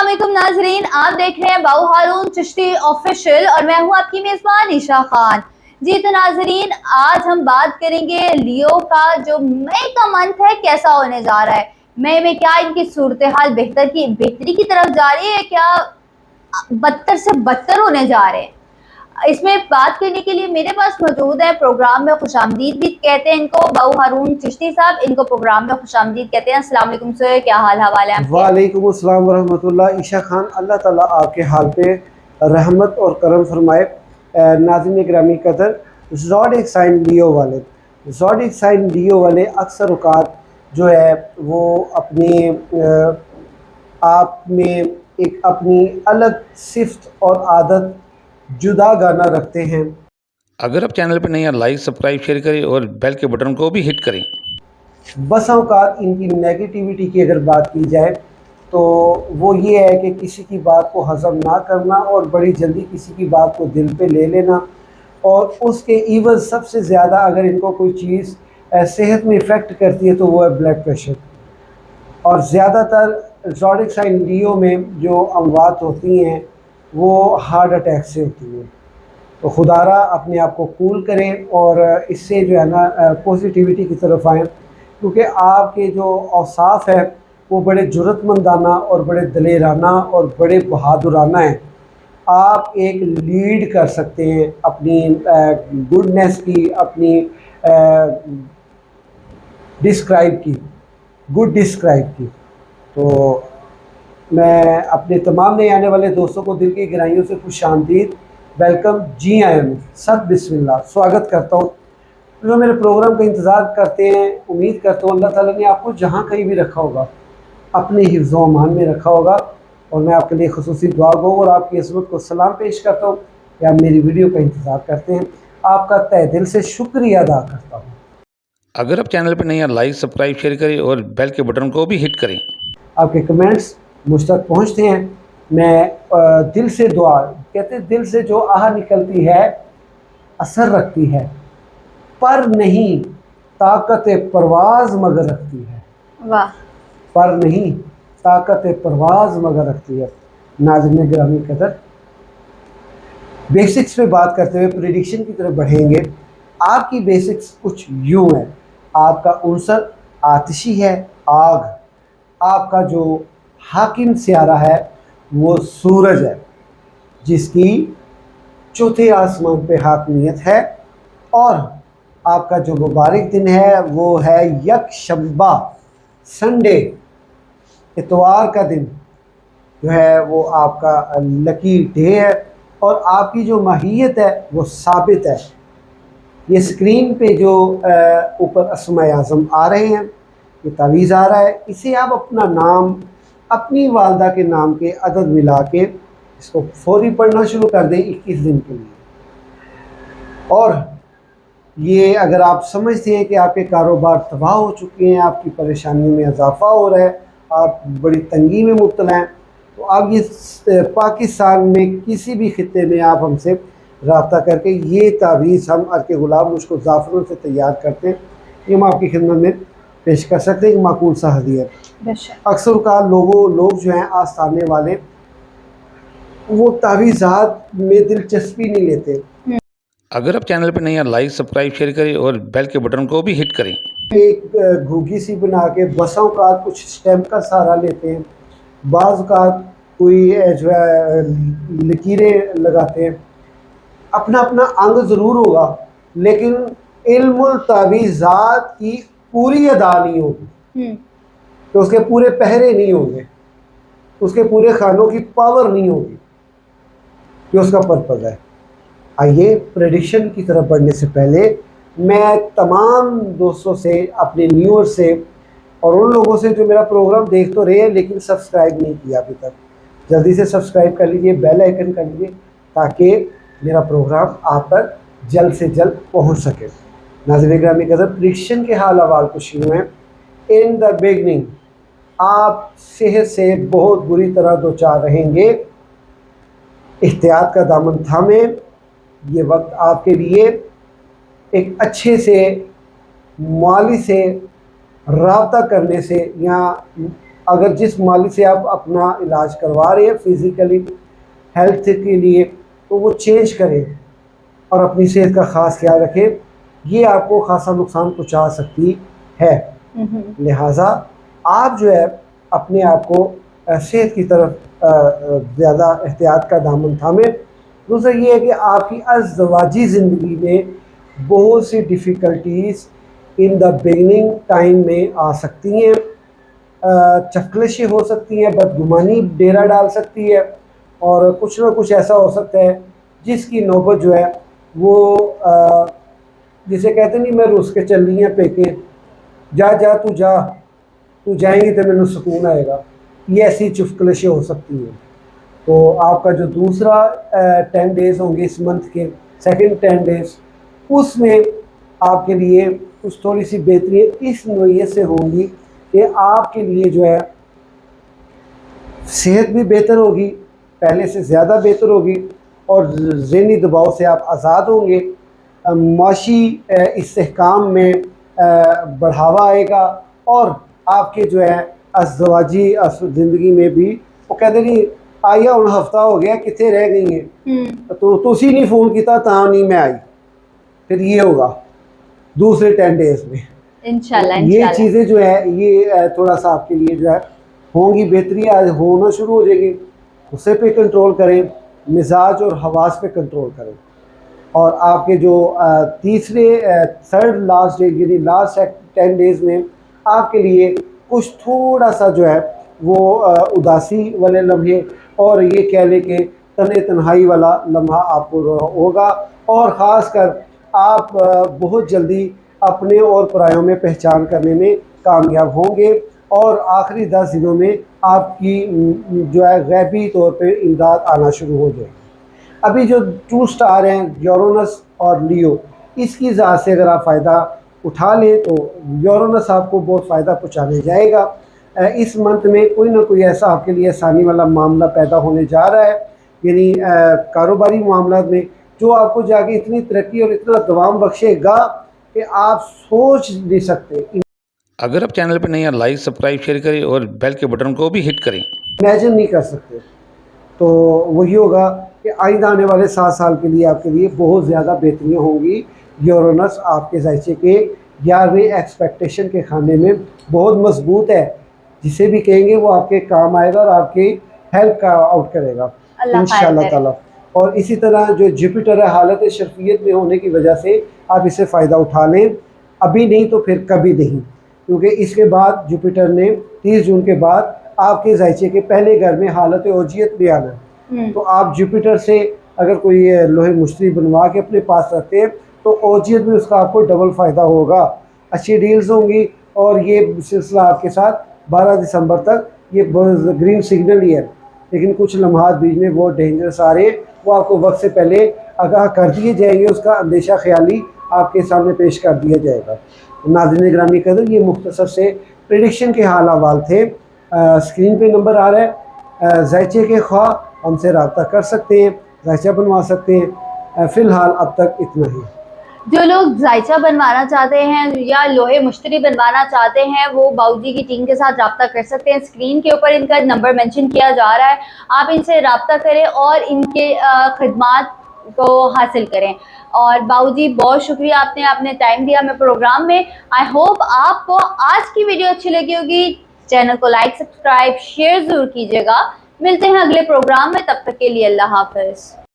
अस्सलामुअलैकुम नाजरीन, आप देख रहे हैं बाऊ हारून चिश्ती ऑफिशियल और मैं हूं आपकी मेजबान ईशा खान। जी तो नाजरीन, आज हम बात करेंगे लियो का जो मई का मंथ है कैसा होने जा रहा है। मई में क्या इनकी सूरत हाल बेहतरी की तरफ जा रही है, क्या बदतर से बदतर होने जा रहे हैं। इसमें बात करने के लिए मेरे पास मौजूद है, प्रोग्राम में खुशामदीद भी कहते हैं इनको, बाऊ हारून चिश्ती साहब, इनको प्रोग्राम में खुशामदीद कहते हैं। अस्सलाम वालेकुम सर, क्या हाल हवाले हैं? वालेकुम अस्सलाम वरहमतुल्लाह। ईशा खान, अल्लाह ताला आपके हाल पे रहमत और करम फरमाए। नाज़रीन ग्रामी कदर, ज़ोडिएक साइन लियो वाले अक्सर औक़ात जो है वो अपने आप में एक अपनी अलग सिफ्त और आदत जुदा गाना रखते हैं। अगर आप चैनल पर नए हैं, लाइक सब्सक्राइब शेयर करें और बेल के बटन को भी हिट करें। बस औक़ात इनकी नेगेटिविटी की अगर बात की जाए तो वो ये है कि किसी की बात को हज़म ना करना और बड़ी जल्दी किसी की बात को दिल पे ले लेना, और उसके इवज़ सबसे ज़्यादा अगर इनको कोई चीज़ सेहत में इफ़ेक्ट करती है तो वो है ब्लड प्रेशर। और ज़्यादातर ज़ोडिएक साइन लियो में जो अमवात होती हैं वो हार्ट अटैक से होती हैं। तो खुदारा अपने आप को कूल करें और इससे जो है ना पॉजिटिविटी की तरफ आएँ, क्योंकि आपके जो औसाफ है वो बड़े जुर्रतमंदाना और बड़े दलेराना और बड़े बहादुराना हैं। आप एक लीड कर सकते हैं अपनी गुडनेस की, अपनी गुड डिस्क्राइब की। तो मैं अपने तमाम नए आने वाले दोस्तों को दिल की गहराइयों से खुशामदीद, वेलकम, जी आया में सत बिस्मिल्लाह स्वागत करता हूँ। जो मेरे प्रोग्राम का इंतज़ार करते हैं, उम्मीद करता हूँ अल्लाह ताला ने आपको जहाँ कहीं भी रखा होगा अपने हिफ्ज़ व अमान में रखा होगा। और मैं आपके लिए खुसूसी दुआ गो और आपकी इस्मत को सलाम पेश करता हूँ कि आप मेरी वीडियो का इंतज़ार करते हैं। आपका तहे दिल से शुक्रिया अदा करता हूँ। अगर आप चैनल पर नए हैं, लाइक सब्सक्राइब शेयर करें और बेल के बटन को भी हिट करें। आपके कमेंट्स मुझ तक पहुँचते हैं। मैं दिल से दुआ, कहते हैं दिल से जो आह निकलती है असर रखती है, पर नहीं ताकत परवाज़ मगर रखती है। वाह। पर नहीं ताकत परवाज़ मगर रखती है। नाज़रीन गिरामी कदर, बेसिक्स पे बात करते हुए प्रेडिक्शन की तरफ बढ़ेंगे। आपकी बेसिक्स कुछ यूँ है। आपका उनसर आतिशी है, आग। आपका जो हाकिम सियारा है वो सूरज है, जिसकी चौथे आसमान पे हाकिमियत है। और आपका जो मुबारक दिन है वो है यकशंबा, संडे, इतवार का दिन जो है वो आपका लकी डे है। और आपकी जो माहियत है वो साबित है। ये स्क्रीन पे जो ऊपर अस्माए आज़म आ रहे हैं, ये तावीज़ आ रहा है, इसे आप अपना नाम अपनी वालदा के नाम के अदद मिला के इसको फौरी पढ़ना शुरू कर दें 21 दिन के लिए। और ये अगर आप समझते हैं कि आपके कारोबार तबाह हो चुके हैं, आपकी परेशानियों में इजाफ़ा हो रहा है, आप बड़ी तंगी में मुब्तला हैं, तो आप ये पाकिस्तान में किसी भी खित्ते में आप हमसे रब्ता करके ये तावीज़ हम अर्के गुलाब मुझको ज़ाफ़रों से तैयार करते हैं, ये हम आपकी खिदमत में पेश कर सकते हैं। माकूल सा हदिया। अक्सर का लोग जो हैं आस्थाने वाले वो तावीज़ात में दिलचस्पी नहीं लेते। अगर आप चैनल पर नए हैं, लाइक सब्सक्राइब शेयर करें और बेल के बटन को भी हिट करें। एक घुगी सी बना के बसों का कुछ स्टैम्प का सहारा लेते हैं, बाज़ का कोई जो है लकीरें लगाते हैं। अपना अपना अंग ज़रूर होगा, लेकिन इल्मुल तावीज़ात की पूरी अदा नहीं होगी, तो उसके पूरे पहरे नहीं होंगे, उसके पूरे खानों की पावर नहीं होगी, ये उसका पर्पज़ है। आइए प्रेडिक्शन की तरफ बढ़ने से पहले मैं तमाम दोस्तों से, अपने व्यूअर से और उन लोगों से जो मेरा प्रोग्राम देख तो रहे हैं लेकिन सब्सक्राइब नहीं किया अभी तक, जल्दी से सब्सक्राइब कर लीजिए, बेल आइकन कर लीजिए, ताकि मेरा प्रोग्राम आप तक जल्द से जल्द पहुंच सके। नाज़रीन ग्रामी कदर, प्रेडिक्शन के हाल अहवाल कुछ यूँ हैं। इन द बिगनिंग आप सेहत से बहुत बुरी तरह दो चार रहेंगे। एहतियात का दामन थामें, ये वक्त आपके लिए एक अच्छे से माली से रब्ता करने से या अगर जिस मालिक से आप अपना इलाज करवा रहे हैं फिज़िकली हेल्थ के लिए, तो वो चेंज करें और अपनी सेहत का ख़ास ख्याल रखें। ये आपको खासा नुकसान पहुंचा सकती है। लिहाजा आप जो है अपने आप को सेहत की तरफ ज़्यादा एहतियात का दामन थामें। दूसरा ये है कि आपकी अज़दवाजी ज़िंदगी में बहुत सी difficulties in the beginning time में आ सकती हैं। चकलिशें हो सकती हैं, बदगुमानी डेरा डाल सकती है और कुछ ना कुछ ऐसा हो सकता है जिसकी नौबत जो है वो जिसे कहते नहीं, मैं रुस के चल रही हैं पेके, जा जा तू जाएंगी तो मैंने सुकून आएगा, ये ऐसी चुफकलिशें हो सकती हैं। तो आपका जो दूसरा 10 डेज़ होंगे इस मंथ के, सेकंड 10 डेज़, उसमें आपके लिए कुछ थोड़ी सी बेहतरी इस नोयत से होंगी कि आपके लिए जो है सेहत भी बेहतर होगी, पहले से ज़्यादा बेहतर होगी और ज़हनी दबाव से आप आज़ाद होंगे। माशी इस्तेहकाम में बढ़ावा आएगा और आपके जो है अज़दवाजी ज़िंदगी में भी वो कहते नहीं आया उन हफ्ता हो गया कितने रह गई हैं तो तुसी नहीं फ़ोन किया ता नहीं मैं आई, फिर ये होगा दूसरे 10 डेज़ में इंशाल्लाह। ये चीज़ें जो है ये थोड़ा सा आपके लिए जो है होंगी, बेहतरी आज होना शुरू हो जाएगी। गुस्से पे कंट्रोल करें, मिजाज और हवास पे कंट्रोल करें और आपके जो तीसरे थर्ड लास्ट डे यानी लास्ट 10 डेज़ में आपके लिए कुछ थोड़ा सा जो है वो उदासी वाले लम्हे और ये कह लें कि तने तन्हाई वाला लम्हा आपको होगा और ख़ास कर आप बहुत जल्दी अपने और परायों में पहचान करने में कामयाब होंगे और आखिरी 10 दिनों में आपकी जो है गैबी तौर पे इमदाद आना शुरू हो जाएगी। अभी जो 2 स्टार हैं यूरेनस और लियो, इसकी ज़ात से अगर आप फ़ायदा उठा लें तो यूरेनस आपको बहुत फ़ायदा पहुँचाने जाएगा। इस मंथ में कोई ना कोई ऐसा आपके लिए आसानी वाला मामला पैदा होने जा रहा है, यानी कारोबारी मामला में जो आपको जाके इतनी तरक्की और इतना दवाम बख्शेगा कि आप सोच नहीं सकते, अगर आप चैनल पर नए हैं लाइक सब्सक्राइब शेयर करें और बेल के बटन को भी हिट करें। इमेजिन नहीं कर सकते। तो वही होगा कि आइंदा आने वाले 7 साल के लिए आपके लिए बहुत ज़्यादा बेहतरियाँ होंगी। यूरेनस आपके ज़ायचे के 11वें एक्सपेक्टेशन के खाने में बहुत मजबूत है, जिसे भी कहेंगे वो आपके काम आएगा और आपकी हेल्प का आउट करेगा इंशाल्लाह ताला। और इसी तरह जो जुपिटर है हालत शर्फियत में होने की वजह से आप इससे फ़ायदा उठा लें, अभी नहीं तो फिर कभी नहीं, क्योंकि इसके बाद जुपिटर ने 30 जून के बाद आपके ज़ायचे के पहले घर में हालत ओजियत में आना है। तो आप जुपिटर से अगर कोई लोहे मुश्तरी बनवा के अपने पास रखते हैं तो ओजियत में उसका आपको डबल फ़ायदा होगा, अच्छी डील्स होंगी और ये सिलसिला आपके साथ 12 दिसंबर तक ये ग्रीन सिग्नल ही है, लेकिन कुछ लम्हात बीच में बहुत डेंजरस आ रहे हैं, वो आपको वक्त से पहले आगाह कर दिए जाएंगे, उसका अंदेशा ख्याली आपके सामने पेश कर दिया जाएगा। नाज़रीन ग्रामी कदर, ये मुख्तसर से प्रेडिक्शन के हाल अहवाल थे। स्क्रीन पे नंबर आ रहा है, ज़ायचे के ख्वाह हमसे रब्ता कर सकते हैं, ज़ायचा बनवा सकते हैं। फ़िलहाल अब तक इतना ही। जो लोग जायचा बनवाना चाहते हैं या लोहे मुश्तरी बनवाना चाहते हैं वो बाऊजी की टीम के साथ रब्ता कर सकते हैं। स्क्रीन के ऊपर इनका नंबर मेंशन किया जा रहा है, आप इनसे रब्ता करें और इनके खिदमात को हासिल करें। और बाऊजी बहुत शुक्रिया, आपने अपने टाइम दिया हमें प्रोग्राम में। आई होप आपको आज की वीडियो अच्छी लगी होगी। चैनल को लाइक सब्सक्राइब शेयर ज़रूर कीजिएगा। मिलते हैं अगले प्रोग्राम में, तब तक के लिए अल्लाह हाफ़िज़।